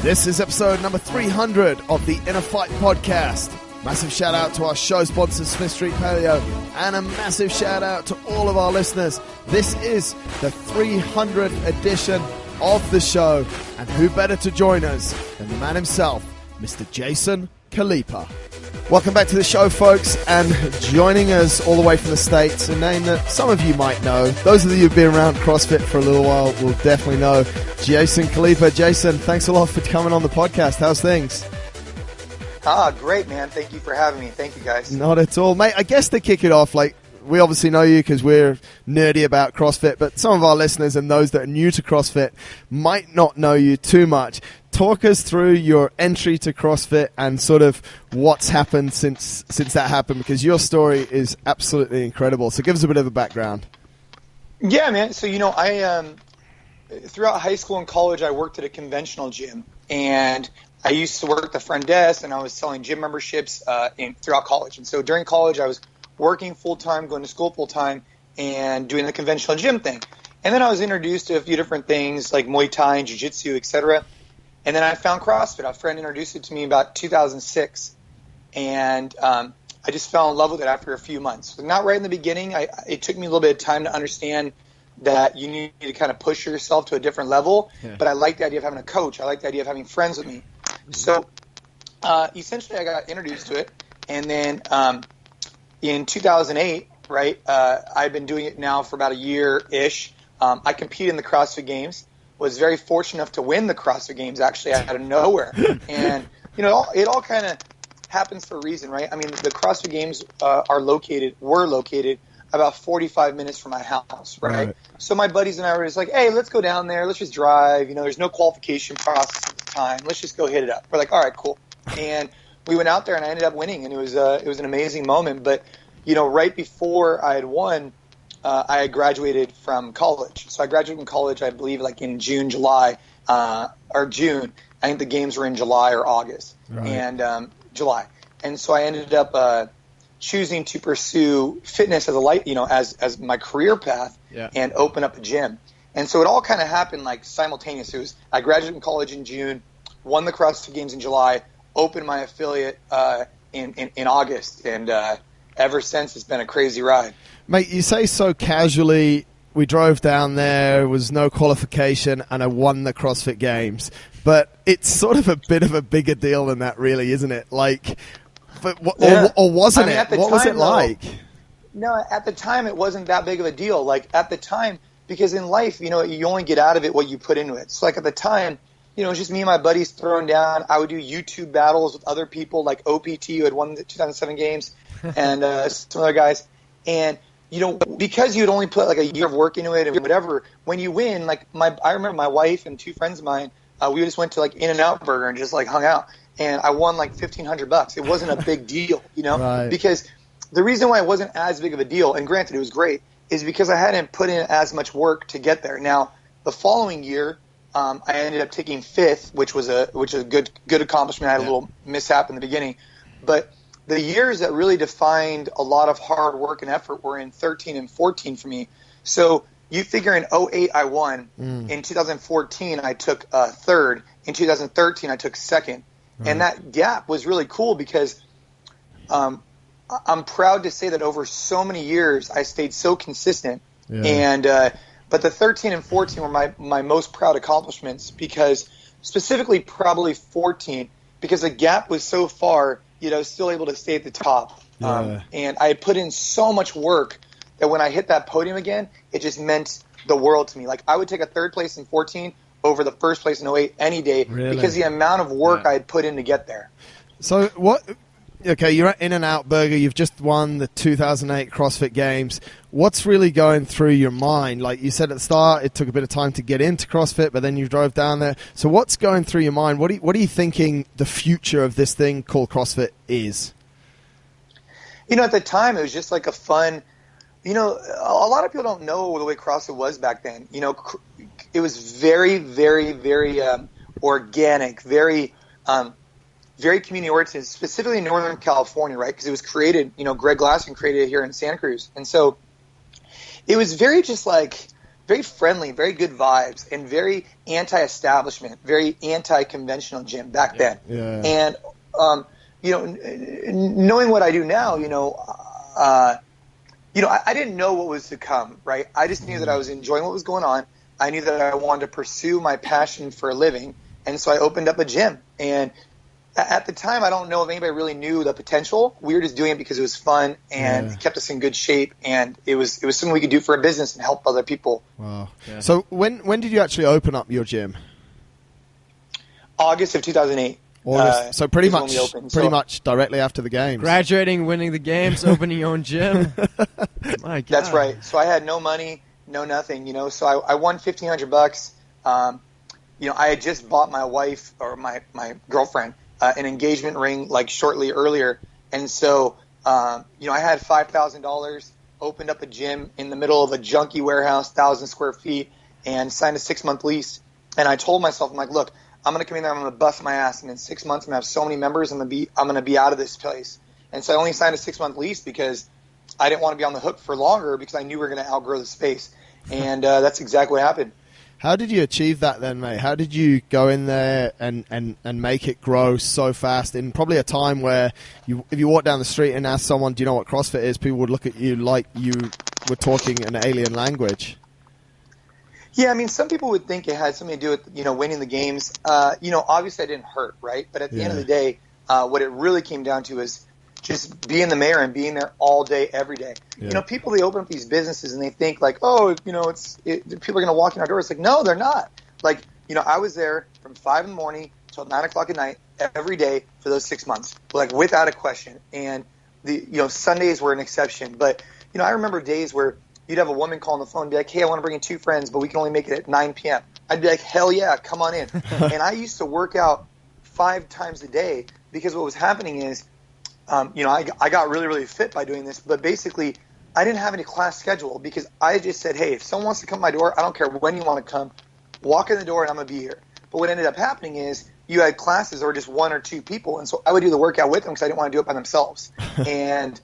This is episode number 300 of the InnerFight podcast. Massive shout out to our show sponsors, Smith Street Paleo, and a massive shout out to all of our listeners. This is the 300th edition of the show, and who better to join us than the man himself, Mr. Jason Khalipa. Welcome back to the show, folks, and joining us all the way from the States, a name that some of you might know. Those of you who've been around CrossFit for a little while will definitely know Jason Khalipa. Jason, thanks a lot for coming on the podcast. How's things? Great, man. Thank you for having me. Thank you, guys. Not at all. Mate, I guess to kick it off, we obviously know you because we're nerdy about CrossFit, but some of our listeners and those that are new to CrossFit might not know you too much. Talk us through your entry to CrossFit and sort of what's happened since that happened, because your story is absolutely incredible. So give us a bit of a background. Yeah, man. So, I throughout high school and college, I worked at a conventional gym, and I used to work the front desk, and I was selling gym memberships throughout college. And so during college, I was working full-time, going to school full-time, and doing the conventional gym thing. And then I was introduced to a few different things like Muay Thai and Jiu-Jitsu, etc. And then I found CrossFit. A friend introduced it to me about 2006, and I just fell in love with it after a few months. So not right in the beginning. It took me a little bit of time to understand that you need to kind of push yourself to a different level, but I like the idea of having a coach. I like the idea of having friends with me. So essentially I got introduced to it, and then in 2008, right, I've been doing it now for about a year-ish. I competed in the CrossFit Games. Was very fortunate enough to win the CrossFit Games actually out of nowhere. And, it all kind of happens for a reason, right? I mean, the CrossFit Games were located about 45 minutes from my house, right? So my buddies and I were just like, hey, let's go down there. Let's just drive. There's no qualification process at the time. Let's just go hit it up. We're like, all right, cool. And we went out there, and I ended up winning, and it was an amazing moment. But, right before I had won, I had graduated from college. So I graduated from college, I believe, in June. I think the games were in July or August, and July. And so I ended up choosing to pursue fitness as my career path, and open up a gym. And so it all kind of happened simultaneously. I graduated from college in June, won the CrossFit Games in July, opened my affiliate in August, and ever since it's been a crazy ride. Mate, you say so casually, we drove down there, was no qualification, and I won the CrossFit Games. But it's sort of a bit of a bigger deal than that, really, isn't it? Or wasn't it? What was it like? No, at the time, it wasn't that big of a deal. At the time, because in life, you only get out of it what you put into it. So, at the time, it was just me and my buddies throwing down. I would do YouTube battles with other people like OPT, who had won the 2007 Games, and some other guys. And because you'd only put a year of work into it and whatever, when you win, I remember my wife and two friends of mine, we just went to In-N-Out Burger and just hung out, and I won $1,500. It wasn't a big deal, Right. Because the reason why it wasn't as big of a deal, and granted it was great, is because I hadn't put in as much work to get there. Now, the following year, I ended up taking fifth, which was a good accomplishment. I had a little mishap in the beginning, but the years that really defined a lot of hard work and effort were in 13 and 14 for me. So you figure in 2008 I won. In 2014 I took third. In 2013 I took second. And that gap was really cool because I'm proud to say that over so many years I stayed so consistent. And but the 13 and 14 were my most proud accomplishments, because specifically probably 14, because the gap was so far, I was still able to stay at the top. And I had put in so much work that when I hit that podium again, it just meant the world to me. I would take a third place in 14 over the first place in 2008 any day, because the amount of work I had put in to get there. So what? Okay, you're at In-N-Out Burger. You've just won the 2008 CrossFit Games. What's really going through your mind? Like you said at the start, it took a bit of time to get into CrossFit, but then you drove down there. So what's going through your mind? What are you thinking the future of this thing called CrossFit is? At the time, it was just a fun. A lot of people don't know the way CrossFit was back then. It was very, very, very organic, very community oriented, specifically in Northern California, right? Because it was created, Greg Glassman created it here in Santa Cruz. And so it was very just very friendly, very good vibes, and very anti-establishment, very anti-conventional gym back then. Yeah. And knowing what I do now, I didn't know what was to come, right? I just knew that I was enjoying what was going on. I knew that I wanted to pursue my passion for a living, and so I opened up a gym. And at the time, I don't know if anybody really knew the potential. We were just doing it because it was fun and it kept us in good shape, and it was something we could do for a business and help other people. Wow. Yeah. So when did you actually open up your gym? August of 2008. So pretty much directly after the games. Graduating, winning the games, opening your own gym. My God. That's right. So I had no money, no nothing, So I won $1,500. I had just bought my wife or my girlfriend an engagement ring like shortly earlier, and so I had $5,000. Opened up a gym in the middle of a junky warehouse, 1,000 square feet, and signed a 6-month lease. And I told myself, I'm like, look, I'm going to come in there, I'm going to bust my ass, and in 6 months I'm going to have so many members, I'm going to be out of this place. And so I only signed a 6-month lease because I didn't want to be on the hook for longer because I knew we were going to outgrow the space. And that's exactly what happened. How did you achieve that then, mate? How did you go in there and make it grow so fast in probably a time where if you walk down the street and ask someone, do you know what CrossFit is, people would look at you like you were talking an alien language? Yeah, I mean, some people would think it had something to do with, winning the games. Obviously I didn't hurt, right? But at the end of the day, what it really came down to is just being the mayor and being there all day, every day. Yeah. People, they open up these businesses and they think like, oh, people are going to walk in our doors. It's like, no, they're not. Like, I was there from 5 in the morning till 9 o'clock at night every day for those 6 months, like without a question. And Sundays were an exception. But, I remember days where you'd have a woman call on the phone and be like, hey, I want to bring in 2 friends, but we can only make it at 9 p.m. I'd be like, hell yeah, come on in. And I used to work out 5 times a day because what was happening is, I got really, really fit by doing this, but basically I didn't have any class schedule because I just said, hey, if someone wants to come to my door, I don't care when you want to come, walk in the door and I'm going to be here. But what ended up happening is you had classes or just 1 or 2 people, and so I would do the workout with them because I didn't want to do it by themselves. And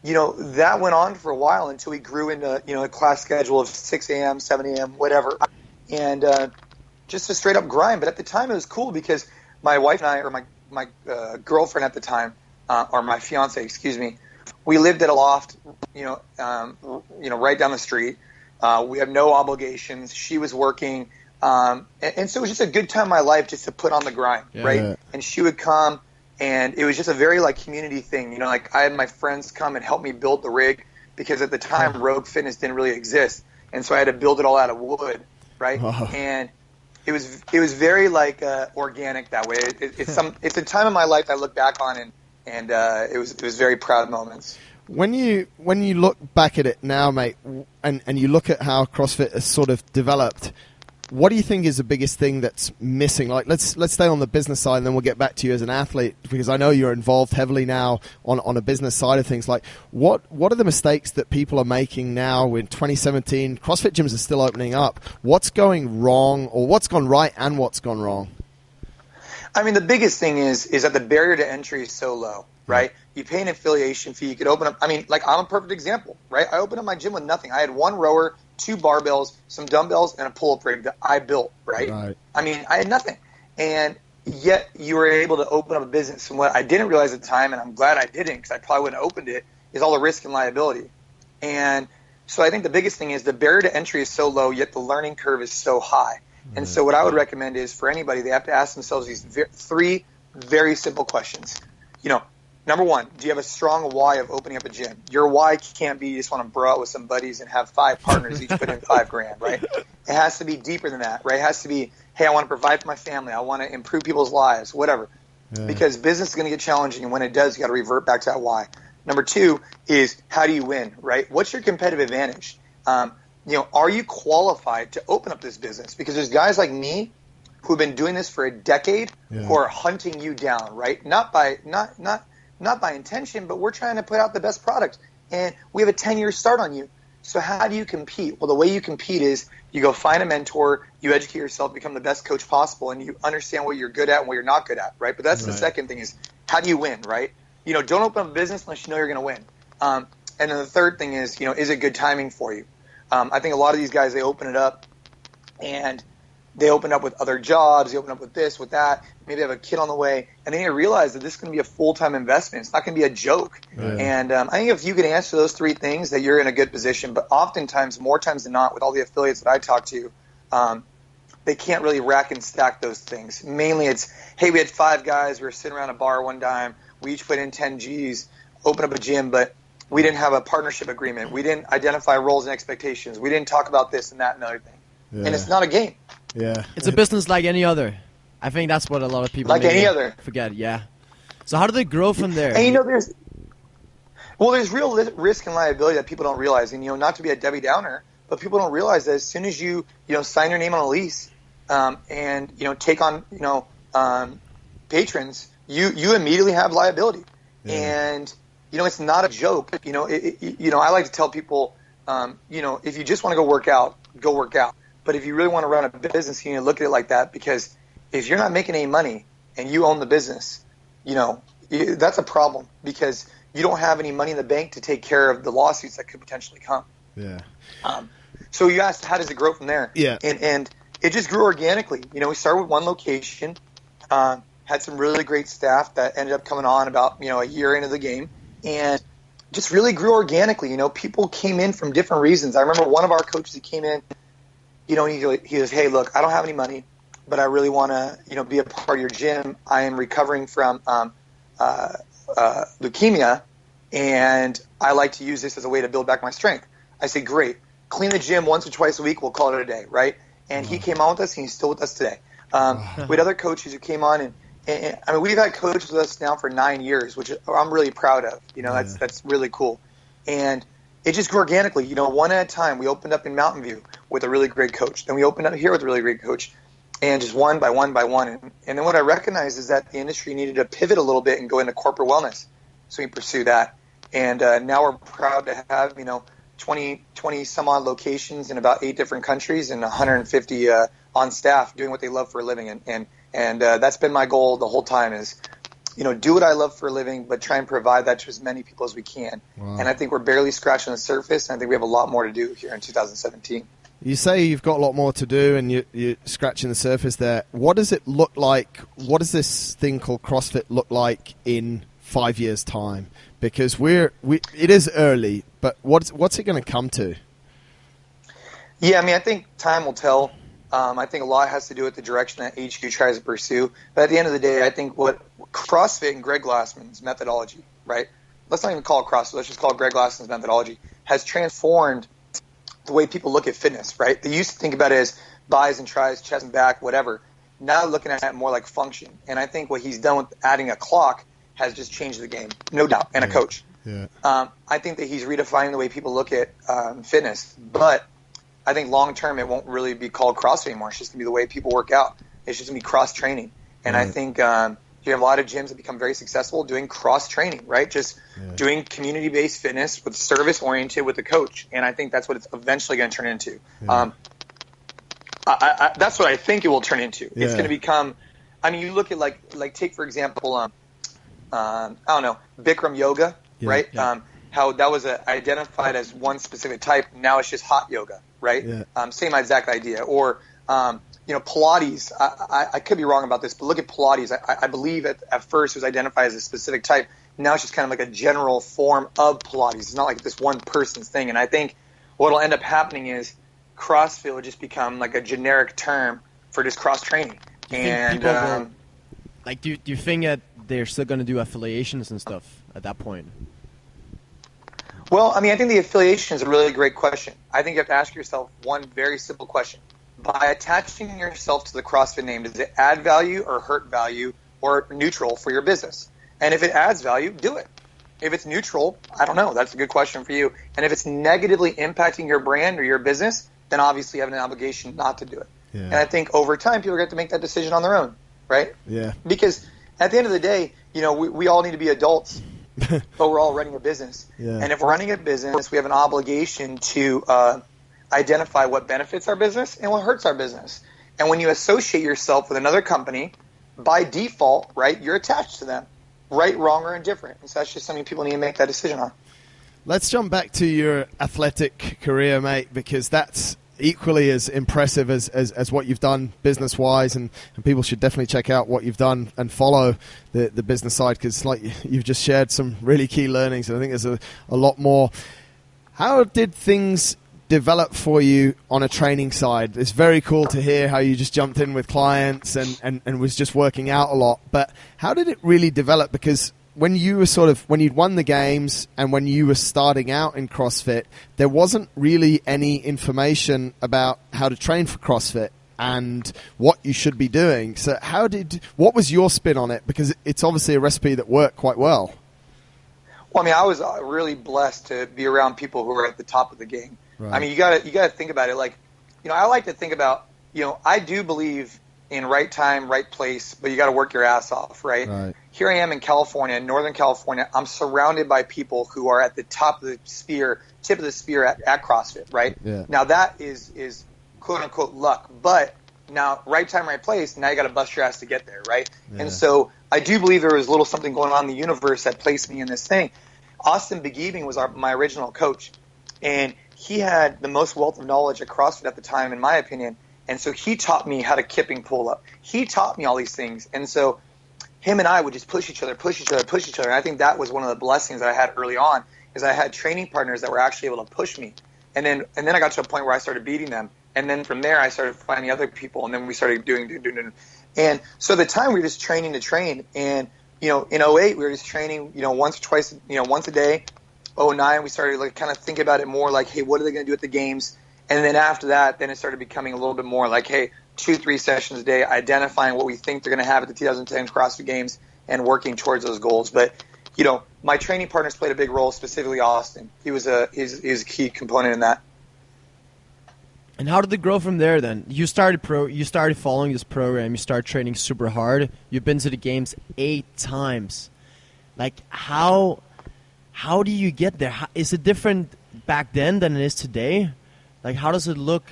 that went on for a while until we grew into, a class schedule of 6 a.m., 7 a.m., whatever, and just a straight-up grind. But at the time it was cool because my wife and I, or my girlfriend at the time, or my fiance, excuse me, we lived at a loft, right down the street. We had no obligations. She was working. And so it was just a good time in my life just to put on the grind, right? Yeah. And she would come, and it was just a very, community thing. I had my friends come and help me build the rig because at the time Rogue Fitness didn't really exist. And so I had to build it all out of wood, right? Oh. And it was very, organic that way. It's a time in my life I look back on and it was very proud moments. When you look back at it now, mate, and you look at how CrossFit has sort of developed, what do you think is the biggest thing that's missing? Let's stay on the business side, and then we'll get back to you as an athlete, because I know you're involved heavily now on a business side of things. What are the mistakes that people are making now in 2017? CrossFit gyms are still opening up. What's going wrong, or what's gone right, and what's gone wrong? I mean, the biggest thing is that the barrier to entry is so low, right? You pay an affiliation fee. You could open up. I mean, I'm a perfect example, right? I opened up my gym with nothing. I had 1 rower, 2 barbells, some dumbbells, and a pull-up rig that I built, right? I mean, I had nothing. And yet you were able to open up a business. And what I didn't realize at the time, and I'm glad I didn't because I probably wouldn't have opened it, is all the risk and liability. And so I think the biggest thing is the barrier to entry is so low, yet the learning curve is so high. And so what I would recommend is for anybody, they have to ask themselves these 3 very simple questions. Number 1, do you have a strong why of opening up a gym? Your why can't be you just want to bro out with some buddies and have 5 partners each put in $5,000, right? It has to be deeper than that, right? It has to be, hey, I want to provide for my family. I want to improve people's lives, whatever. Yeah. Because business is going to get challenging, and when it does, you got to revert back to that why. Number 2 is how do you win, right? What's your competitive advantage? Are you qualified to open up this business? Because there's guys like me who have been doing this for a decade who are hunting you down, right? Not by intention, but we're trying to put out the best product. And we have a 10-year start on you. So how do you compete? Well, the way you compete is you go find a mentor, you educate yourself, become the best coach possible, and you understand what you're good at and what you're not good at, right? But that's the second thing is how do you win, right? Don't open up a business unless you know you're going to win. And then the third thing is, is it good timing for you? I think a lot of these guys, they open it up and they open up with other jobs. They open up with this, with that. Maybe they have a kid on the way. And then you realize that this is going to be a full-time investment. It's not going to be a joke. Right. And I think if you can answer those three things, that you're in a good position. But oftentimes, more times than not, with all the affiliates that I talk to, they can't really rack and stack those things. Mainly it's, hey, we had 5 guys. We were sitting around a bar one time. We each put in 10 G's, open up a gym, but we didn't have a partnership agreement. We didn't identify roles and expectations. We didn't talk about this and that and other thing. Yeah. And it's not a game. Yeah, it's a business like any other. I think that's what a lot of people forget. Yeah. So how do they grow from there? And there's real risk and liability that people don't realize. And not to be a Debbie Downer, but people don't realize that as soon as you sign your name on a lease, and take on patrons, you immediately have liability. Yeah. And it's not a joke. I like to tell people, if you just want to go work out, go work out. But if you really want to run a business, you need to look at it like that, because if you're not making any money and you own the business, that's a problem, because you don't have any money in the bank to take care of the lawsuits that could potentially come. Yeah. So you asked, how does it grow from there? Yeah. And it just grew organically. We started with one location, had some really great staff that ended up coming on about, a year into the game, and just really grew organically. People came in from different reasons. I remember one of our coaches that came in, he goes, hey, look, I don't have any money, but I really want to, be a part of your gym. I am recovering from leukemia, and I like to use this as a way to build back my strength. I said, great. Clean the gym once or twice a week. We'll call it a day, right? And he came on with us, and he's still with us today. We had other coaches who came on, and I mean, we've had coaches with us now for 9 years, which I'm really proud of. That's really cool. And it just grew organically, one at a time. We opened up in Mountain View with a really great coach. Then we opened up here with a really great coach, and just one by one by one. And then what I recognized is that the industry needed to pivot a little bit and go into corporate wellness. So we pursued that. And now we're proud to have, 20 some odd locations in about 8 different countries and 150 on staff doing what they love for a living. And that's been my goal the whole time is, do what I love for a living, but try and provide that to as many people as we can. Wow. And I think we're barely scratching the surface, and I think we have a lot more to do here in 2017. You say you've got a lot more to do, and you're scratching the surface there. What does it look like? What does this thing called CrossFit look like in 5 years' time? Because it is early, but what's it going to come to? Yeah, I think time will tell. I think a lot has to do with the direction that HQ tries to pursue. But at the end of the day, I think what CrossFit and Greg Glassman's methodology, right? Let's not even call it CrossFit. Let's just call it Greg Glassman's methodology, has transformed the way people look at fitness, right? They used to think about it as buys and tries, chest and back, whatever. Now looking at it more like function. And I think what he's done with adding a clock has just changed the game, no doubt, and a coach. Yeah. I think that he's redefining the way people look at fitness. But I think long-term it won't really be called CrossFit anymore. It's just going to be the way people work out. It's just going to be cross-training. And I think you have a lot of gyms that become very successful doing cross-training, right? Just doing community-based fitness with service-oriented with a coach. And I think that's what it's eventually going to turn into. Yeah. That's what I think it will turn into. Yeah. It's going to become – you look at like take, for example, I don't know, Bikram yoga, right? Yeah. How that was identified as one specific type. Now it's just hot yoga, right? Yeah. Same exact idea. Or, Pilates. I could be wrong about this, but look at Pilates. I believe at first it was identified as a specific type. Now it's just kind of like a general form of Pilates. It's not like this one person's thing. And I think what will end up happening is CrossFit will just become like a generic term for just cross-training. And do you think that they're still going to do affiliations and stuff at that point? Well, I think the affiliation is a really great question. I think you have to ask yourself one very simple question. By attaching yourself to the CrossFit name, does it add value or hurt value or neutral for your business? And if it adds value, do it. If it's neutral, I don't know. That's a good question for you. And if it's negatively impacting your brand or your business, then obviously you have an obligation not to do it. Yeah. And I think over time, people are going to have to make that decision on their own, right? Yeah. Because at the end of the day, we all need to be adults. But we're all running a business. Yeah. And if we're running a business, we have an obligation to identify what benefits our business and what hurts our business. And when you associate yourself with another company, by default, right, you're attached to them, right, wrong, or indifferent. And so that's just something people need to make that decision on. Let's jump back to your athletic career, mate, because that's equally as impressive as what you've done business-wise, and people should definitely check out what you've done and follow the business side, because like you've just shared some really key learnings, and I think there's a lot more. How did things develop for you on a training side? It's very cool to hear how you just jumped in with clients and was just working out a lot, but how did it really develop? Because when you were when you'd won the games and when you were starting out in CrossFit, there wasn't really any information about how to train for CrossFit and what you should be doing. So what was your spin on it? Because it's obviously a recipe that worked quite well. Well, I mean, I was really blessed to be around people who are at the top of the game. Right. I mean, you gotta think about it. Like, I like to think about, I do believe in right time, right place, but you got to work your ass off, right? Here I am in California, in Northern California. I'm surrounded by people who are at the top of the spear, tip of the spear at CrossFit, right? Yeah. Now that is quote unquote luck, but now right time, right place. Now you got to bust your ass to get there, right? Yeah. And so I do believe there was a little something going on in the universe that placed me in this thing. Austin Begebing was my original coach, and he had the most wealth of knowledge at CrossFit at the time, in my opinion. And so he taught me how to kipping pull up. He taught me all these things. And so him and I would just push each other. And I think that was one of the blessings that I had early on, is I had training partners that were actually able to push me. And then I got to a point where I started beating them. And then from there I started finding other people, and then we started doing. And so at the time we were just training to train. And, in 2008 we were just training, once or twice, once a day. 2009 we started kind of thinking about it more like, hey, what are they going to do at the games? And then after that, then it started becoming a little bit more like, hey, 2-3 sessions a day, identifying what we think they're going to have at the 2010 CrossFit Games and working towards those goals. But, my training partners played a big role, specifically Austin. He was a key component in that. And how did it grow from there then? You started following this program. You started training super hard. You've been to the games 8 times. Like, how do you get there? Is it different back then than it is today? Like, how does it look?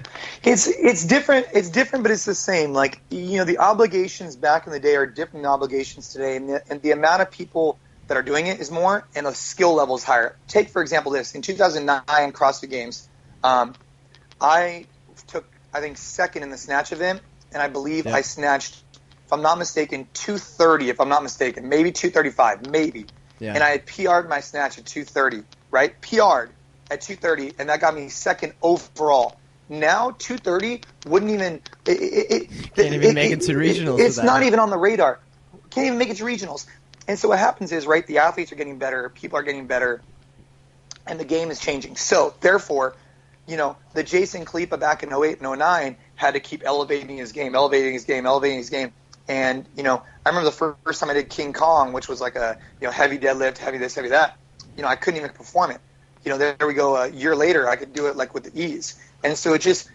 It's different. It's different, but it's the same. Like, the obligations back in the day are different than obligations today, and the amount of people that are doing it is more, and the skill level is higher. Take, for example, this. In 2009 CrossFit Games, I took, I think, second in the snatch event, and I believe I snatched, if I'm not mistaken, 230, if I'm not mistaken, maybe 235, maybe. Yeah. And I had PR'd my snatch at 230, right? PR'd at 230, and that got me second overall. Now 230 wouldn't even can't even make it to regionals. It's not even on the radar. Can't even make it to regionals. And so what happens is, right, the athletes are getting better, people are getting better, and the game is changing. So therefore, the Jason Khalipa back in 08 and 09 had to keep elevating his game. And, I remember the first time I did King Kong, which was like a, heavy deadlift, heavy this, heavy that. I couldn't even perform it. There we go. A year later, I could do it with ease. And so it just,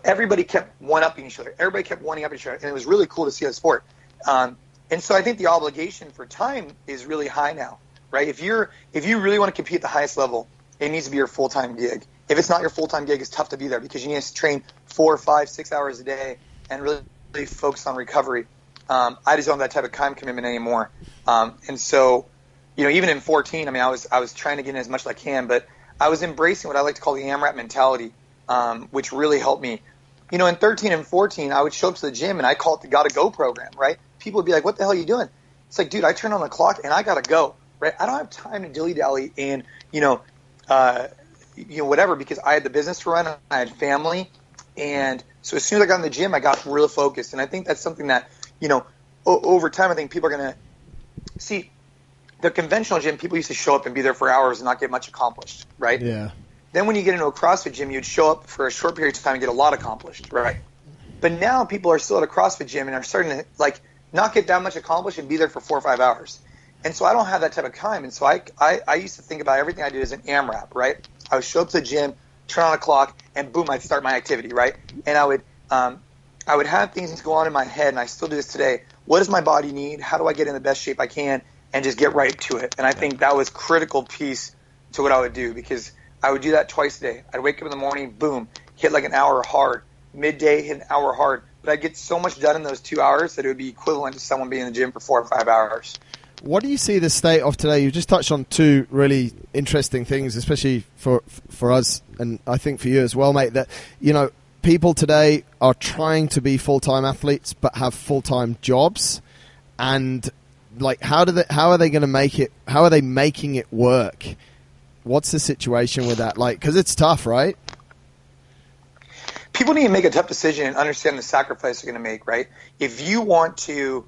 everybody kept one-upping each other. Everybody kept one-upping each other. And it was really cool to see the sport. And so I think the obligation for time is really high now, right? If you really want to compete at the highest level, it needs to be your full-time gig. If it's not your full-time gig, it's tough to be there because you need to train 4, 5, 6 hours a day and really focus on recovery. I just don't have that type of time commitment anymore. And so, even in 2014, I mean, I was trying to get in as much as I can, but I was embracing what I like to call the AMRAP mentality, which really helped me. In 2013 and 2014, I would show up to the gym and I call it the Gotta Go program, right? People would be like, what the hell are you doing? It's like, dude, I turn on the clock and I gotta go, right? I don't have time to dilly-dally and, whatever, because I had the business to run, I had family. And so as soon as I got in the gym, I got real focused. And I think that's something that, over time, I think people are going to see. The conventional gym, people used to show up and be there for hours and not get much accomplished, right? Yeah. Then when you get into a CrossFit gym, you'd show up for a short period of time and get a lot accomplished, right? But now people are still at a CrossFit gym and are starting to not get that much accomplished and be there for 4 or 5 hours. And so I don't have that type of time. And so I used to think about everything I did as an AMRAP, right? I would show up to the gym, turn on a clock, and boom, I'd start my activity, right? And I would have things go on in my head, and I still do this today. What does my body need? How do I get in the best shape I can? And just get right to it. And I think that was a critical piece to what I would do, because I would do that twice a day. I'd wake up in the morning, boom, hit like an hour hard. Midday, hit an hour hard. But I'd get so much done in those 2 hours that it would be equivalent to someone being in the gym for 4 or 5 hours. What do you see the state of today? You just touched on two really interesting things, especially for us, and I think for you as well, mate, that, you know, people today are trying to be full-time athletes but have full-time jobs, and like how are they going to make it? How are they making it work? What's the situation with that? Like, because it's tough, right? People need to make a tough decision and understand the sacrifice they're going to make, right? If you want to,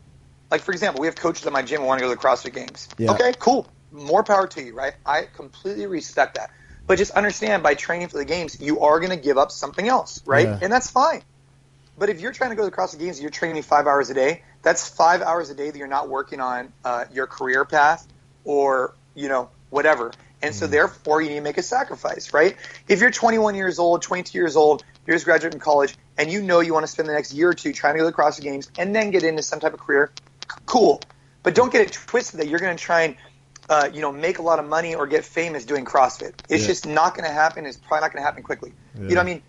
like, for example, we have coaches at my gym who want to go to the CrossFit Games. Yeah. Okay, cool. More power to you, right? I completely respect that. But just understand, by training for the games, you are going to give up something else, right? Yeah. And that's fine. But if you're trying to go to the CrossFit Games and you're training 5 hours a day, that's 5 hours a day that you're not working on your career path or, you know, whatever. And so therefore you need to make a sacrifice, right? If you're 21 years old, 22 years old, you're just graduating from college, and you know you want to spend the next year or two trying to go to the CrossFit Games and then get into some type of career, cool. But don't get it twisted that you're going to try and, make a lot of money or get famous doing CrossFit. It's just not going to happen. It's probably not going to happen quickly. Yeah. You know what I mean?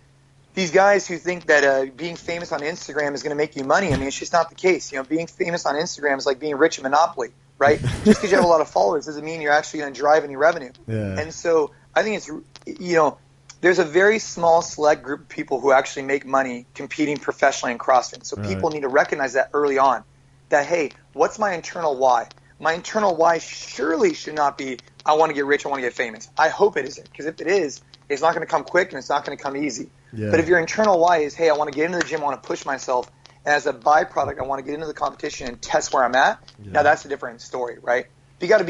These guys who think that being famous on Instagram is going to make you money, I mean, it's just not the case. You know, being famous on Instagram is like being rich at Monopoly, right? Just because you have a lot of followers doesn't mean you're actually going to drive any revenue. Yeah. And so I think it's, there's a very small select group of people who actually make money competing professionally in CrossFit. So people need to recognize that early on, that, hey, what's my internal why? My internal why surely should not be, I want to get rich, I want to get famous. I hope it isn't, because if it is, it's not going to come quick and it's not going to come easy. Yeah. But if your internal why is, hey, I want to get into the gym, I want to push myself, and as a byproduct, I want to get into the competition and test where I'm at, now that's a different story, right? You got to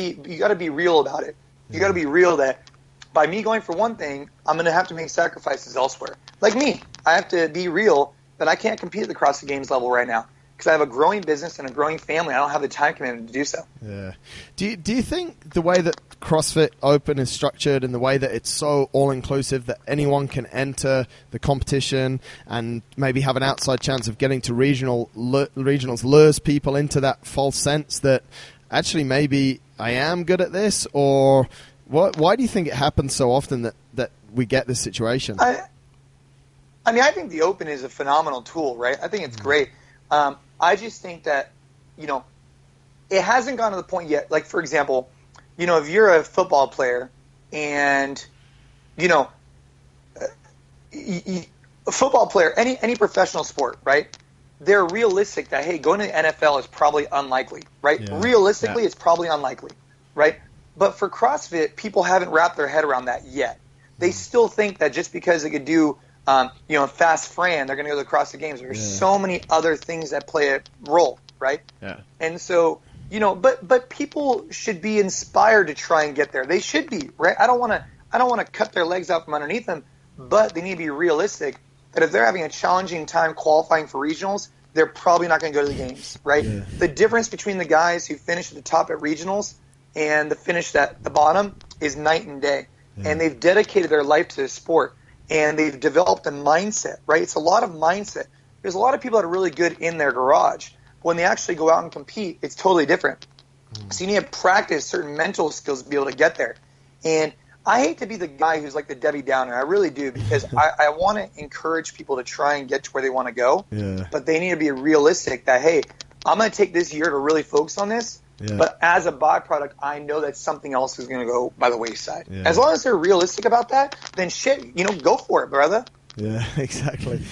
be real about it. You got to be real that by me going for one thing, I'm going to have to make sacrifices elsewhere. Like me, I have to be real that I can't compete at the CrossFit Games level right now, because I have a growing business and a growing family. I don't have the time commitment to do so. Yeah. Do you think the way that CrossFit Open is structured and the way that it's so all-inclusive that anyone can enter the competition and maybe have an outside chance of getting to regionals lures people into that false sense that actually maybe I am good at this? Or why do you think it happens so often that we get this situation? I think the Open is a phenomenal tool, right? I think it's great. I just think that, it hasn't gone to the point yet. Like, for example, if you're a football player and, a football player, any professional sport, right? They're realistic that, hey, going to the NFL is probably unlikely, right? Yeah. Realistically, it's probably unlikely, right? But for CrossFit, people haven't wrapped their head around that yet. They still think that just because they could do fast Fran, they're going to go to the CrossFit Games. There's so many other things that play a role, right? Yeah. And so, but people should be inspired to try and get there. They should be, right? I don't want to cut their legs out from underneath them, but they need to be realistic that if they're having a challenging time qualifying for regionals, they're probably not going to go to the games, right? Yeah. The difference between the guys who finish at the top at regionals and the finish at the bottom is night and day. Yeah. And they've dedicated their life to the sport. And they've developed a mindset, right? It's a lot of mindset. There's a lot of people that are really good in their garage. When they actually go out and compete, it's totally different. So you need to practice certain mental skills to be able to get there. And I hate to be the guy who's like the Debbie Downer. I really do, because I want to encourage people to try and get to where they want to go. Yeah. But they need to be realistic that, hey, I'm going to take this year to really focus on this. Yeah. But as a byproduct, I know that something else is going to go by the wayside. Yeah. As long as they're realistic about that, then go for it, brother. Yeah, exactly.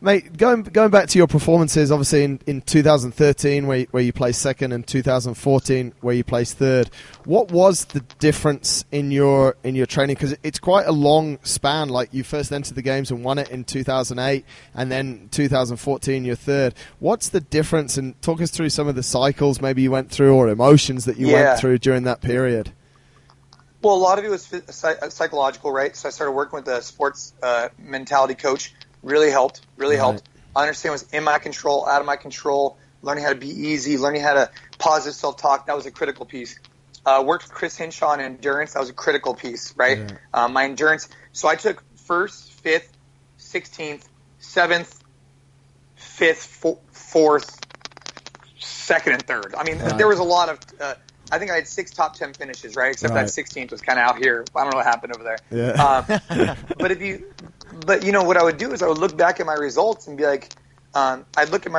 Mate, going back to your performances, obviously in 2013 where you placed second and 2014 where you placed third, what was the difference in your training? Because it's quite a long span. Like, you first entered the games and won it in 2008, and then 2014 you're third. What's the difference? And talk us through some of the cycles maybe you went through or emotions that you went through during that period. Well, a lot of it was psychological, right? So I started working with a sports mentality coach. Really helped. I understand what's in my control, out of my control, learning how to be easy, learning how to positive self-talk. That was a critical piece. Worked with Chris Hinshaw on endurance. That was a critical piece, right? Yeah. My endurance. So I took 1st, 5th, 16th, 7th, 5th, 4th, 2nd, and 3rd. I mean, there was a lot of I think I had 6 top 10 finishes, right? Except that 16th was kind of out here. I don't know what happened over there. Yeah. But what I would do is I would look back at my results and be like, good,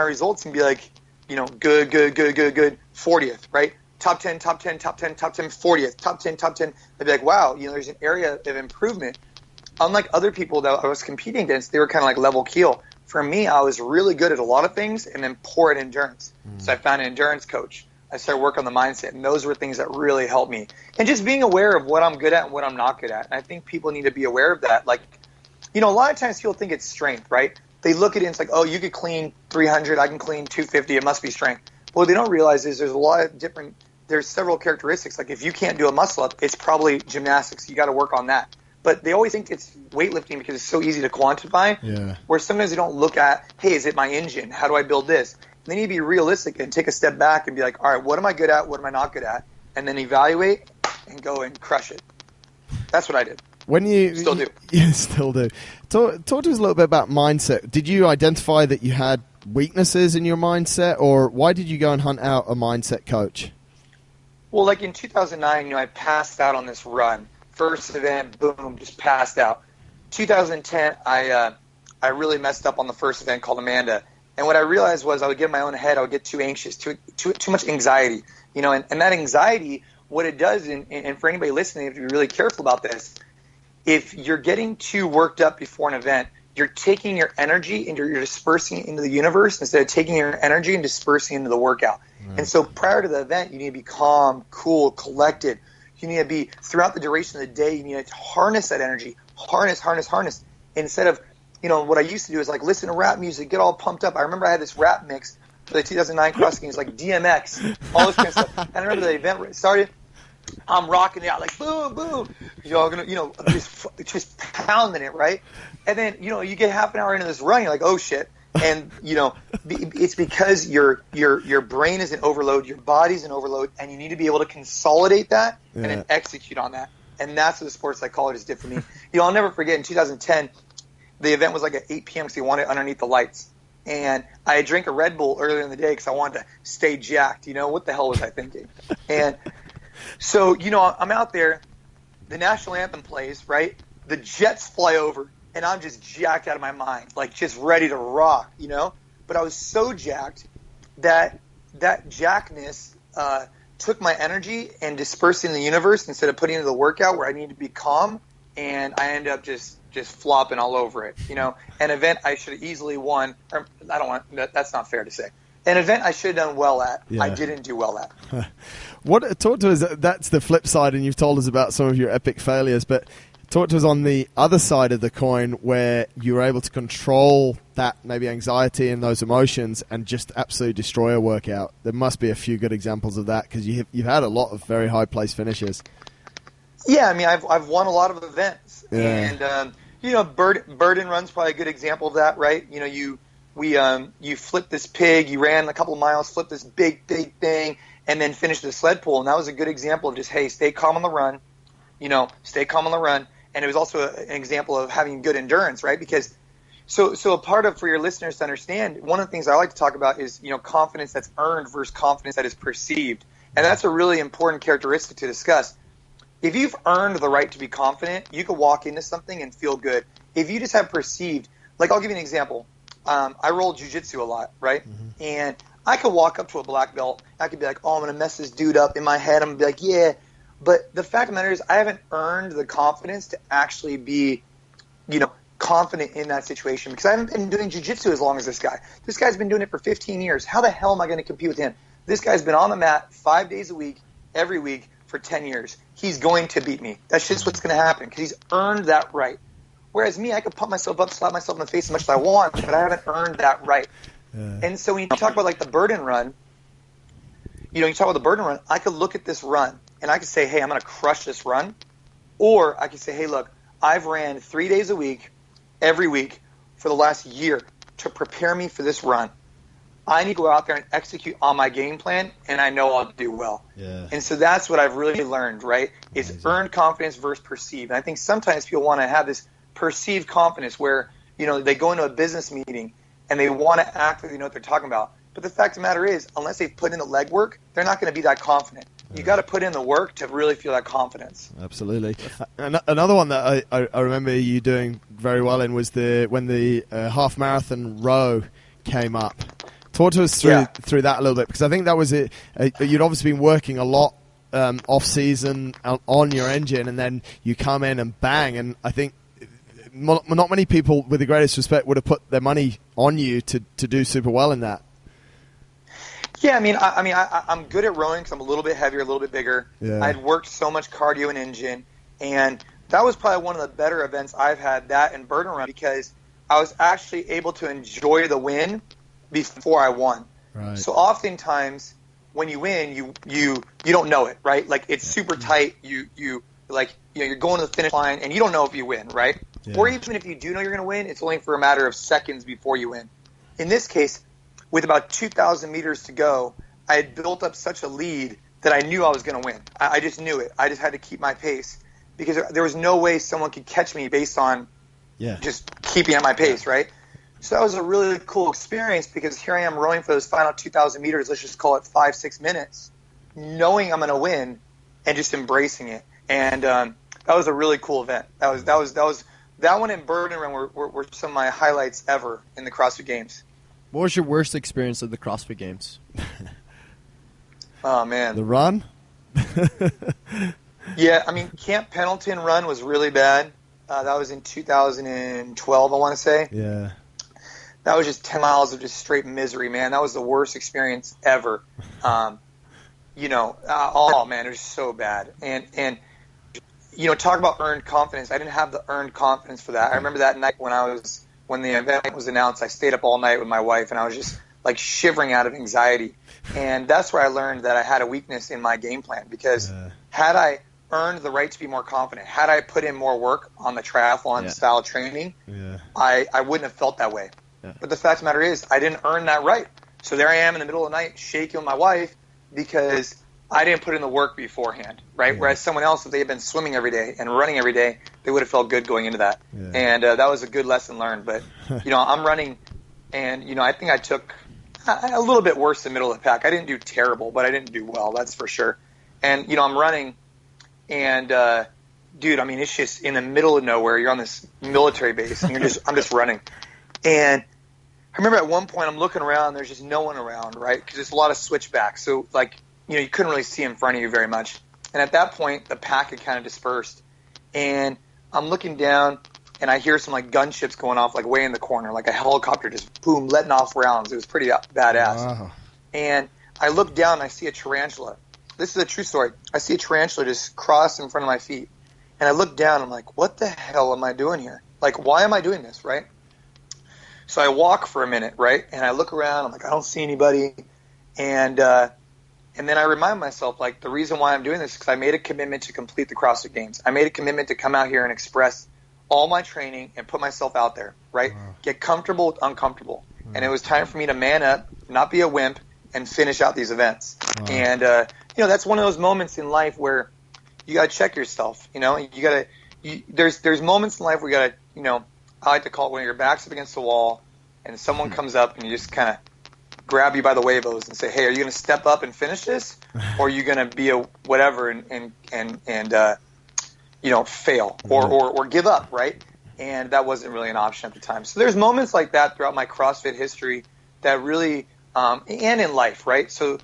40th, right? top 10, top 10, top 10, top 10, 40th, top 10, top 10. They'd be like, wow, there's an area of improvement. Unlike other people that I was competing against, they were kind of like level keel. For me, I was really good at a lot of things and then poor at endurance. So I found an endurance coach. I started working on the mindset, and those were things that really helped me. And just being aware of what I'm good at and what I'm not good at. And I think people need to be aware of that. Like, a lot of times people think it's strength, right? They look at it and it's like, oh, you could clean 300, I can clean 250, it must be strength. What they don't realize is there's several characteristics. Like if you can't do a muscle up, it's probably gymnastics. You got to work on that. But they always think it's weightlifting because it's so easy to quantify. Yeah. Where sometimes they don't look at, hey, is it my engine? How do I build this? They need to be realistic and take a step back and be like, all right, what am I good at? What am I not good at? And then evaluate and go and crush it. That's what I did. When you still do. You still do. Talk to us a little bit about mindset. Did you identify that you had weaknesses in your mindset, or why did you go and hunt out a mindset coach? Well, like in 2009, I passed out on this run. First event, boom, just passed out. 2010, I really messed up on the first event called Amanda. And what I realized was I would get in my own head. I would get too anxious, too much anxiety. And that anxiety, what it does, and for anybody listening, you have to be really careful about this. If you're getting too worked up before an event, you're taking your energy and you're dispersing it into the universe instead of taking your energy and dispersing it into the workout. Right. And so prior to the event, you need to be calm, cool, collected. You need to be, throughout the duration of the day, you need to harness that energy. Harness. Instead of, what I used to do is like listen to rap music, get all pumped up. I remember I had this rap mix for the 2009 CrossFit Games, like DMX, all this kind of stuff. And I remember the event started. I'm rocking it out like boom, boom. Just pounding it, right? And then you get half an hour into this run, you're like, oh shit. And it's because your brain is in overload, your body's in overload, and you need to be able to consolidate that and then execute on that. And that's what the sports psychologist did for me. I'll never forget in 2010, the event was like at 8 p.m. because he wanted it underneath the lights. And I drank a Red Bull earlier in the day because I wanted to stay jacked. What the hell was I thinking? And so, I'm out there, the national anthem plays, right? The jets fly over, and I'm just jacked out of my mind, like just ready to rock, But I was so jacked that jackness took my energy and dispersed it in the universe instead of putting it into the workout where I need to be calm, and I ended up just flopping all over it, An event I should have easily won, or that's not fair to say. An event I should have done well at, I didn't do well at. Talk to us, that's the flip side, and you've told us about some of your epic failures, but talk to us on the other side of the coin where you were able to control that maybe anxiety and those emotions and just absolutely destroy a workout. There must be a few good examples of that because you've had a lot of very high place finishes. Yeah, I mean, I've won a lot of events, and Burden Run's probably a good example of that, right? You flipped this pig, you ran a couple of miles, flipped this big thing, and then finished the sled pull. And that was a good example of just, hey, stay calm on the run, stay calm on the run. And it was also an example of having good endurance, right? Because so a part of, for your listeners to understand, one of the things I like to talk about is, confidence that's earned versus confidence that is perceived. And that's a really important characteristic to discuss. If you've earned the right to be confident, you can walk into something and feel good. If you just have perceived, like I'll give you an example. I roll jiu-jitsu a lot, right? Mm-hmm. And I could walk up to a black belt. I could be like, oh, I'm going to mess this dude up. In my head, I'm going to be like, yeah. But the fact of the matter is I haven't earned the confidence to actually be, confident in that situation because I haven't been doing jiu-jitsu as long as this guy. This guy's been doing it for 15 years. How the hell am I going to compete with him? This guy's been on the mat 5 days a week, every week for 10 years. He's going to beat me. That's just what's going to happen because he's earned that right. Whereas me, I could pump myself up, slap myself in the face as much as I want, but I haven't earned that right. And so when you talk about like the burden run, I could look at this run and I could say, hey, I'm going to crush this run. Or I could say, hey, look, I've ran 3 days a week, every week for the last year to prepare me for this run. I need to go out there and execute on my game plan, and I know I'll do well. Yeah. And so that's what I've really learned, right? Is earned confidence versus perceived. And I think sometimes people want to have this perceived confidence where, they go into a business meeting and they want to act like they know what they're talking about. But the fact of the matter is, unless they've put in the legwork, they're not going to be that confident. You got to put in the work to really feel that confidence. Absolutely. Another one that I remember you doing very well in was when the half marathon row came up. Talk to us through that a little bit, because I think that was it. You'd obviously been working a lot off season on your engine, and then you come in and bang. And I think not many people, with the greatest respect, would have put their money on you to do super well in that. Yeah, I'm good at rowing because I'm a little bit heavier, a little bit bigger. Yeah. I'd worked so much cardio and engine, and that was probably one of the better events I've had, that and burden run, because I was actually able to enjoy the win before I won. Right. So oftentimes when you win, you don't know it, right? Like, it's super tight. You're going to the finish line and you don't know if you win, right? Yeah. Or even if you do know you're going to win, it's only for a matter of seconds before you win. In this case, with about 2,000 meters to go, I had built up such a lead that I knew I was going to win. I just knew it. I just had to keep my pace, because there was no way someone could catch me based on just keeping at my pace, right? So that was a really cool experience, because here I am rowing for those final 2,000 meters, let's just call it 5-6 minutes, knowing I'm going to win and just embracing it. And that was a really cool event. That one and Burden Run were some of my highlights ever in the CrossFit Games. What was your worst experience of the CrossFit Games? Oh, man. The run? Yeah, Camp Pendleton run was really bad. That was in 2012, I want to say. Yeah. That was just 10 miles of just straight misery, man. That was the worst experience ever. Oh, man, it was so bad. And talk about earned confidence. I didn't have the earned confidence for that. I remember that night when the event was announced, I stayed up all night with my wife, and I was just like shivering out of anxiety. And that's where I learned that I had a weakness in my game plan, because had I earned the right to be more confident, had I put in more work on the triathlon style training, I wouldn't have felt that way. Yeah. But the fact of the matter is, I didn't earn that right. So there I am in the middle of the night shaking with my wife because I didn't put in the work beforehand, right? Yeah. Whereas someone else, if they had been swimming every day and running every day, they would have felt good going into that. Yeah. And that was a good lesson learned. But, I'm running, and, I think I took a little bit worse in the middle of the pack. I didn't do terrible, but I didn't do well, that's for sure. And, I'm running, and, dude, it's just in the middle of nowhere. You're on this military base, and I'm just running. And I remember at one point I'm looking around, there's just no one around, right? Because there's a lot of switchbacks. So, you couldn't really see in front of you very much. And at that point, the pack had kind of dispersed. And I'm looking down, and I hear some, gunships going off, way in the corner, like a helicopter just, boom, letting off rounds. It was pretty badass. Wow. And I look down, and I see a tarantula. This is a true story. I see a tarantula just cross in front of my feet. And I look down, I'm like, what the hell am I doing here? Why am I doing this, right? So I walk for a minute, right? And I look around, I'm like, I don't see anybody. And then I remind myself, the reason why I'm doing this is because I made a commitment to complete the CrossFit Games. I made a commitment to come out here and express all my training and put myself out there, right? Wow. Get comfortable with uncomfortable. Wow. And it was time for me to man up, not be a wimp, and finish out these events. Wow. And, that's one of those moments in life where you got to check yourself, there's moments in life where you got to, I like to call it when your back's up against the wall and someone comes up and you just kind of grab you by the huevos and say, hey, are you going to step up and finish this? Or are you going to be a whatever and fail or give up, right? And that wasn't really an option at the time. So there's moments like that throughout my CrossFit history that really, and in life, right? So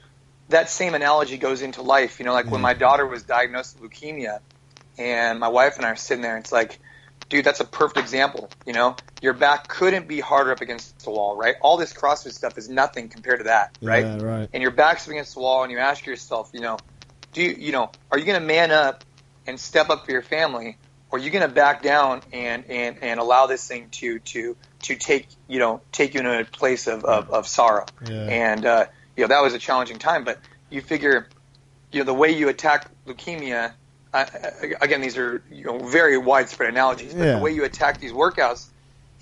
that same analogy goes into life, when my daughter was diagnosed with leukemia and my wife and I are sitting there, it's like, dude, that's a perfect example. Your back couldn't be harder up against the wall, right? All this CrossFit stuff is nothing compared to that, right? Yeah, right. And your back's up against the wall, and you ask yourself, are you going to man up and step up for your family, or are you going to back down and allow this thing to take you into a place of sorrow? Yeah. And that was a challenging time, but you figure, the way you attack leukemia. Again, these are very widespread analogies, but the way you attack these workouts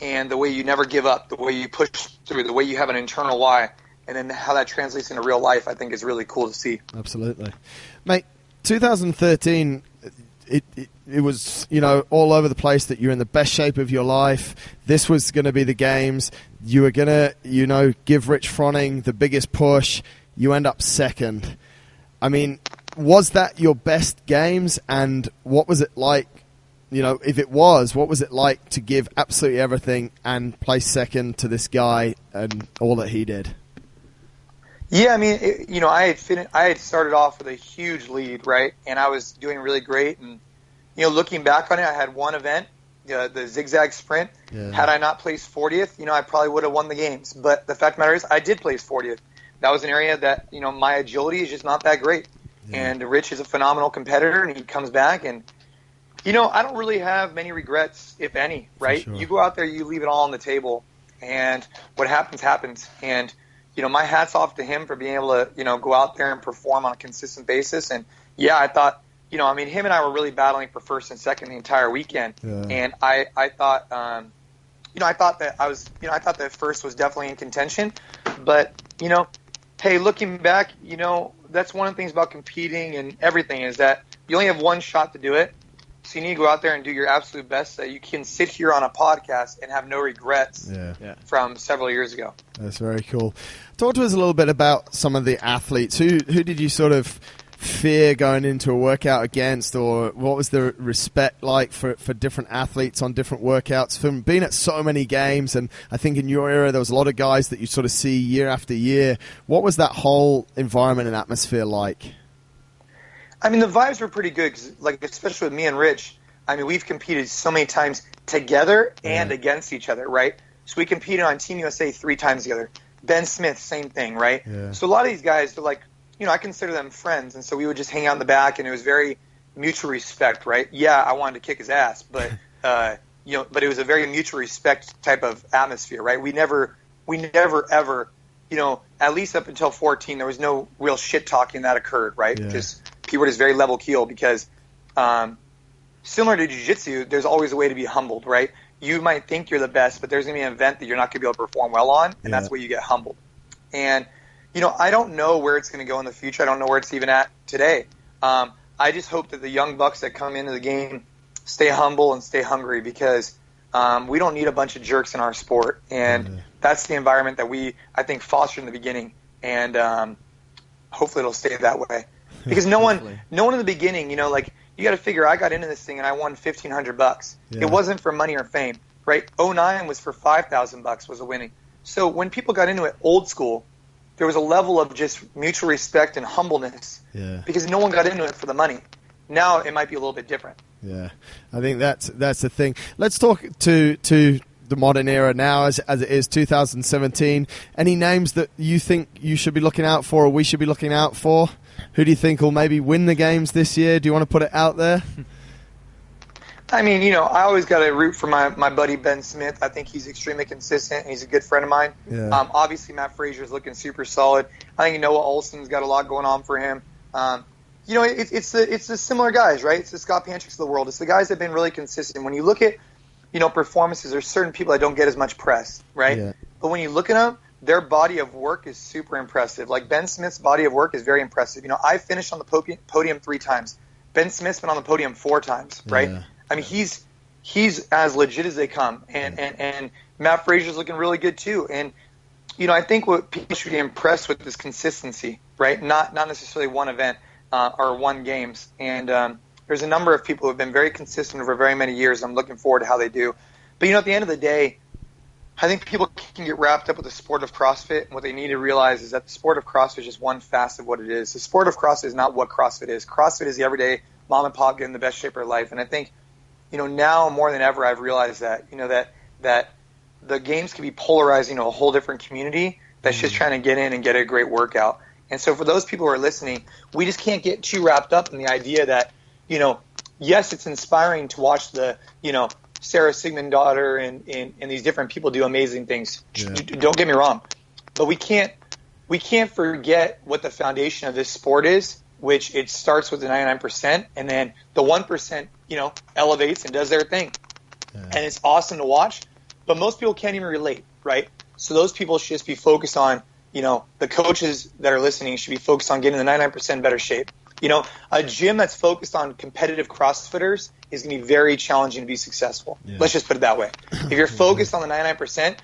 and the way you never give up, the way you push through, the way you have an internal why, and then how that translates into real life, I think is really cool to see. Absolutely. Mate, 2013, it was, all over the place that you're in the best shape of your life. This was going to be the games. You were going to, give Rich Froning the biggest push. You end up second. Was that your best games, and what was it like, if it was, what was it like to give absolutely everything and place second to this guy and all that he did? Yeah, I mean, I had started off with a huge lead, right? And I was doing really great. And, looking back on it, I had one event, the zigzag sprint. Yeah. Had I not placed 40th, I probably would have won the games. But the fact of the matter is, I did place 40th. That was an area that, my agility is just not that great. Yeah. And Rich is a phenomenal competitor, and he comes back. And, I don't really have many regrets, if any, right? Sure. You go out there, you leave it all on the table. And what happens, happens. And, my hat's off to him for being able to, go out there and perform on a consistent basis. And, yeah, I thought, him and I were really battling for first and second the entire weekend. Yeah. And I thought, I thought that first was definitely in contention. But, hey, looking back, that's one of the things about competing and everything is that you only have one shot to do it. So you need to go out there and do your absolute best so that you can sit here on a podcast and have no regrets from several years ago. That's very cool. Talk to us a little bit about some of the athletes. Who did you sort of fear going into a workout against, or what was the respect like for different athletes on different workouts? From being at so many games, and I think in your era there was a lot of guys that you sort of see year after year. What was that whole environment and atmosphere like? I mean, the vibes were pretty good, 'cause, especially with me and Rich. I mean, we've competed so many times together and against each other, right? So we competed on Team USA 3 times together. Ben Smith, same thing, right? Yeah. So a lot of these guys, they're like, I consider them friends, and so we would just hang out in the back, and it was very mutual respect, right? Yeah, I wanted to kick his ass, but but it was a very mutual respect type of atmosphere, right? We never ever, at least up until 14, there was no real shit talking that occurred, right? Yeah. Just people were just very level keel because similar to jiu-jitsu, there's always a way to be humbled, right? You might think you're the best, but there's going to be an event that you're not going to be able to perform well on, and that's where you get humbled. And, I don't know where it's going to go in the future. I don't know where it's even at today. I just hope that the young bucks that come into the game stay humble and stay hungry because we don't need a bunch of jerks in our sport. And that's the environment that I think, fostered in the beginning. And hopefully it'll stay that way. Because no one in the beginning, you got to figure I got into this thing and I won $1,500. Yeah. It wasn't for money or fame, right? 09 was for $5,000 was a winning. So when people got into it old school, there was a level of just mutual respect and humbleness because no one got into it for the money. Now it might be a little bit different. Yeah, I think that's the thing. Let's talk to the modern era now as it is 2017. Any names that you think you should be looking out for or we should be looking out for? Who do you think will maybe win the games this year? Do you want to put it out there? I mean, I always got to root for my buddy Ben Smith. I think he's extremely consistent, and he's a good friend of mine. Yeah. Obviously, Matt Frazier's looking super solid. I think Noah Olson's got a lot going on for him. It's the similar guys, right? It's the Scott Panchicks of the world. It's the guys that have been really consistent. When you look at, performances, there's certain people that don't get as much press, right? Yeah. But when you look at them, their body of work is super impressive. Like Ben Smith's body of work is very impressive. I finished on the podium 3 times. Ben Smith's been on the podium 4 times, right? Yeah. I mean, he's as legit as they come, and Matt Frazier's looking really good too. And I think what people should be impressed with is consistency, right? Not necessarily one event or one games. And there's a number of people who have been very consistent over very many years. I'm looking forward to how they do. But at the end of the day, I think people can get wrapped up with the sport of CrossFit, and what they need to realize is that the sport of CrossFit is just one facet of what it is. The sport of CrossFit is not what CrossFit is. CrossFit is the everyday mom and pop getting the best shape of their life. And I think, now more than ever, I've realized that, that the games can be polarizing to a whole different community that's just trying to get in and get a great workout. And so for those people who are listening, we just can't get too wrapped up in the idea that, yes, it's inspiring to watch the, Sarah Sigmund daughter and these different people do amazing things. Yeah. Don't get me wrong. But we can't forget what the foundation of this sport is, which it starts with the 99%, and then the 1%, elevates and does their thing. Yeah. And it's awesome to watch, but most people can't even relate, right? So those people should just be focused on, the coaches that are listening should be focused on getting the 99% better shape. A gym that's focused on competitive CrossFitters is going to be very challenging to be successful. Yeah. Let's just put it that way. If you're focused on the 99%,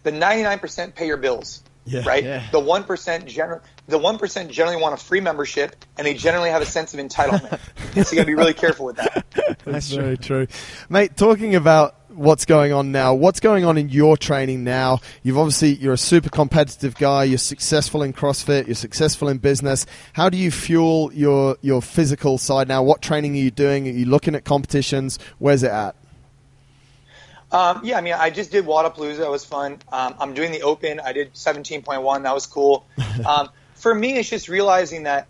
the 99% pay your bills, right? Yeah. The 1% generally want a free membership, and they generally have a sense of entitlement. So you got to be really careful with that. That's very true. Mate, talking about what's going on now. What's going on in your training now? You're a super competitive guy. You're successful in CrossFit. You're successful in business. How do you fuel your physical side now? What training are you doing? Are you looking at competitions? Where's it at? Yeah, I mean, I just did Wadapalooza. It was fun. I'm doing the Open. I did 17.1. That was cool. For me, it's just realizing that,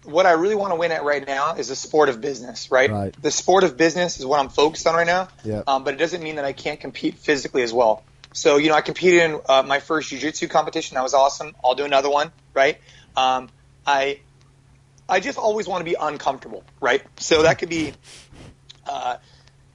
what I really want to win at right now is the sport of business, right? The sport of business is what I'm focused on right now. Yeah. But it doesn't mean that I can't compete physically as well. So, I competed in my first jiu-jitsu competition. That was awesome. I'll do another one, right? I just always want to be uncomfortable, right? So that could be,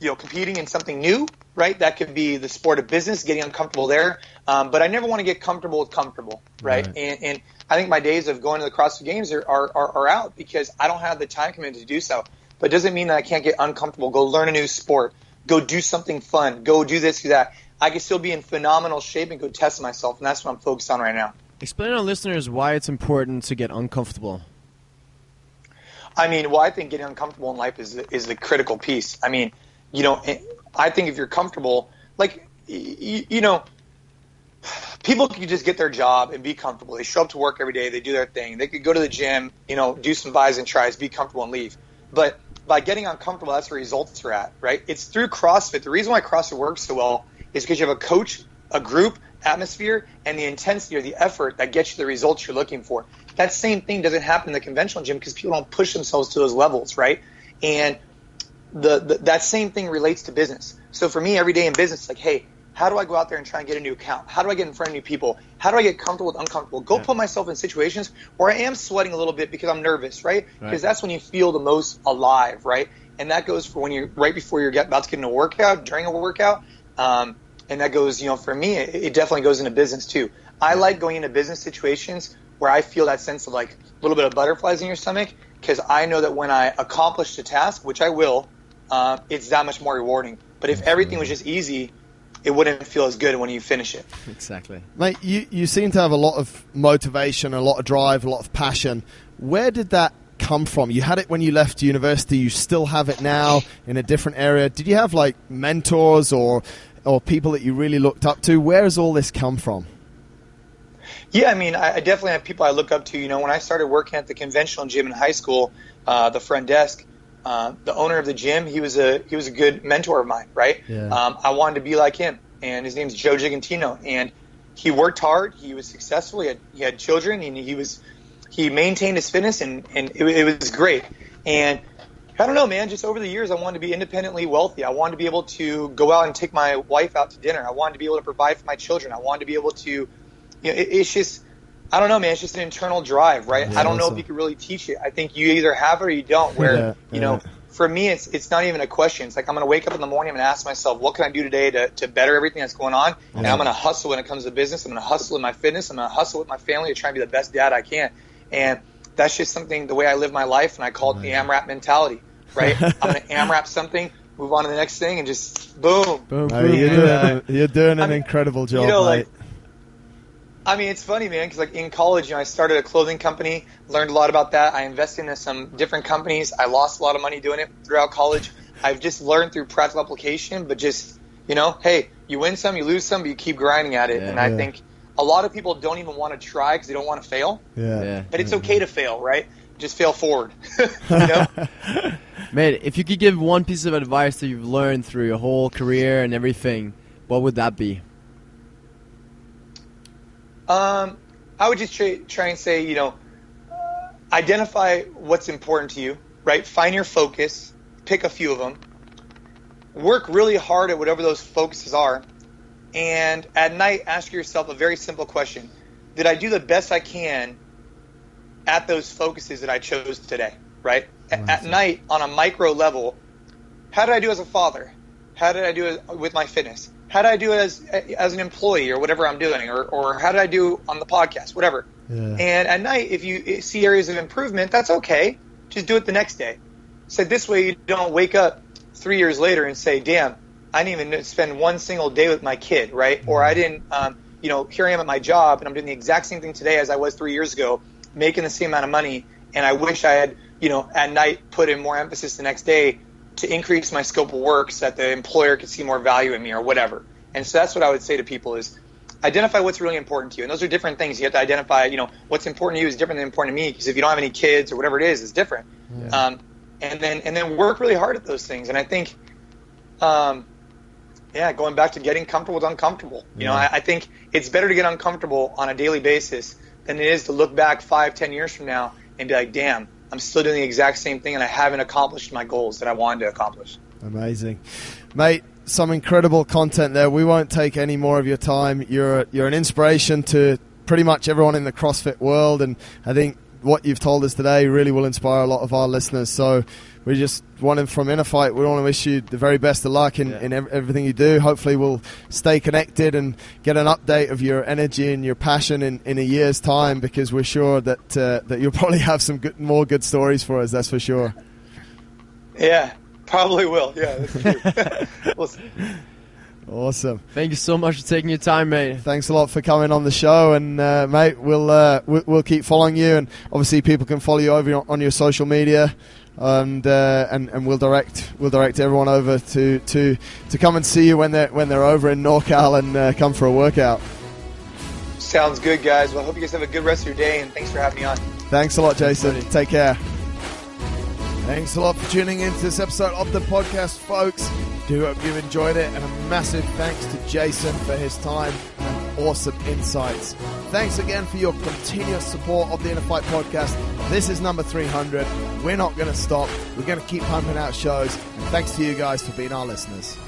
competing in something new, right? That could be the sport of business, getting uncomfortable there. But I never want to get comfortable with comfortable, right? And I think my days of going to the CrossFit Games are out because I don't have the time commitment to do so. But it doesn't mean that I can't get uncomfortable, go learn a new sport, go do something fun, go do this, do that. I can still be in phenomenal shape and go test myself, and that's what I'm focused on right now. Explain to our listeners why it's important to get uncomfortable. I mean, well, I think getting uncomfortable in life is the critical piece. I mean, I think if you're comfortable, like, people can just get their job and be comfortable. They show up to work every day. They do their thing. They could go to the gym, do some buys and tries, be comfortable and leave. But by getting uncomfortable, that's where results are at, right? It's through CrossFit. The reason why CrossFit works so well is because you have a coach, a group, atmosphere, and the intensity or the effort that gets you the results you're looking for. That same thing doesn't happen in the conventional gym because people don't push themselves to those levels, right? And that same thing relates to business. So for me, every day in business, it's like, hey, how do I go out there and try and get a new account? How do I get in front of new people? How do I get comfortable with uncomfortable? Go put myself in situations where I am sweating a little bit because I'm nervous, right? Because that's when you feel the most alive, right? And that goes for when you're right before you're about to get in a workout, during a workout. And that goes, for me, it definitely goes into business too. I like going into business situations where I feel that sense of like a little bit of butterflies in your stomach because I know that when I accomplish the task, which I will, it's that much more rewarding. But if everything was just easy, it wouldn't feel as good when you finish it. Exactly. Mate, you seem to have a lot of motivation, a lot of drive, a lot of passion. Where did that come from? You had it when you left university. You still have it now in a different area. Did you have like mentors or people that you really looked up to? Where has all this come from? Yeah, I mean, I definitely have people I look up to. When I started working at the conventional gym in high school, the front desk, the owner of the gym, he was a good mentor of mine, right? Yeah. I wanted to be like him, and his name's Joe Gigantino, and he worked hard. He was successful. He had children, and he maintained his fitness, and it was great. And I don't know, man, just over the years, I wanted to be independently wealthy. I wanted to be able to go out and take my wife out to dinner. I wanted to be able to provide for my children. I wanted to be able to, it's just, I don't know, man. It's just an internal drive, right? Yeah, I don't know awesome. if you can really teach it. I think you either have it or you don't. Where for me, it's not even a question. It's like I'm going to wake up in the morning. I'm going to ask myself, what can I do today to better everything that's going on? And I'm going to hustle when it comes to business. I'm going to hustle in my fitness. I'm going to hustle with my family to try and be the best dad I can. And that's just something, the way I live my life, and I call it the AMRAP mentality, right? I'm going to AMRAP something, move on to the next thing, and just boom. No, you're doing an incredible job, mate. I mean, it's funny, man, because like in college, I started a clothing company, learned a lot about that. I invested in some different companies. I lost a lot of money doing it throughout college. I've just learned through practical application, but just, hey, you win some, you lose some, but you keep grinding at it. And I think a lot of people don't even want to try because they don't want to fail. But it's okay to fail, right? Just fail forward. Mate, if you could give one piece of advice that you've learned through your whole career and everything, what would that be? I would just try and say, identify what's important to you, right? Find your focus, pick a few of them, work really hard at whatever those focuses are, and at night ask yourself a very simple question. Did I do the best I can at those focuses that I chose today, right? At night, on a micro level, how did I do as a father? How did I do with my fitness? How did I do as an employee or whatever I'm doing? Or how did I do on the podcast, whatever? Yeah. And at night, if you see areas of improvement, that's okay. Just do it the next day. So this way you don't wake up 3 years later and say, damn, I didn't even spend one single day with my kid, right? Or I didn't, here I am at my job and I'm doing the exact same thing today as I was 3 years ago, making the same amount of money. And I wish I had, at night put in more emphasis the next day to increase my scope of work so that the employer could see more value in me or whatever. And so that's what I would say to people is identify what's really important to you. And those are different things. You have to identify, what's important to you is different than important to me, because if you don't have any kids or whatever it is, it's different. Yeah. And then work really hard at those things. And I think, going back to getting comfortable with uncomfortable. I think it's better to get uncomfortable on a daily basis than it is to look back 5-10 years from now and be like, damn, I'm still doing the exact same thing and I haven't accomplished my goals that I wanted to accomplish. Amazing. Mate, some incredible content there. We won't take any more of your time. You're an inspiration to pretty much everyone in the CrossFit world, and I think what you've told us today really will inspire a lot of our listeners. So we just want from InnerFight, we want to wish you the very best of luck in everything you do. Hopefully we'll stay connected and get an update of your energy and your passion in a year's time, because we're sure that you'll probably have some more good stories for us, that's for sure. Yeah, probably will. Yeah, that's true. We'll see. Awesome. Thank you so much for taking your time, mate. Thanks a lot for coming on the show, and mate, we'll keep following you, and obviously people can follow you over on your social media, and we'll direct everyone over to come and see you when they're over in NorCal and come for a workout. Sounds good, guys. Well, I hope you guys have a good rest of your day, and thanks for having me on. Thanks a lot, Jason. Take care. Thanks a lot for tuning into this episode of the podcast, folks. Do hope you enjoyed it, and a massive thanks to Jason for his time and awesome insights. Thanks again for your continuous support of the InnerFight podcast. This is number 300. We're not going to stop. We're going to keep pumping out shows. And thanks to you guys for being our listeners.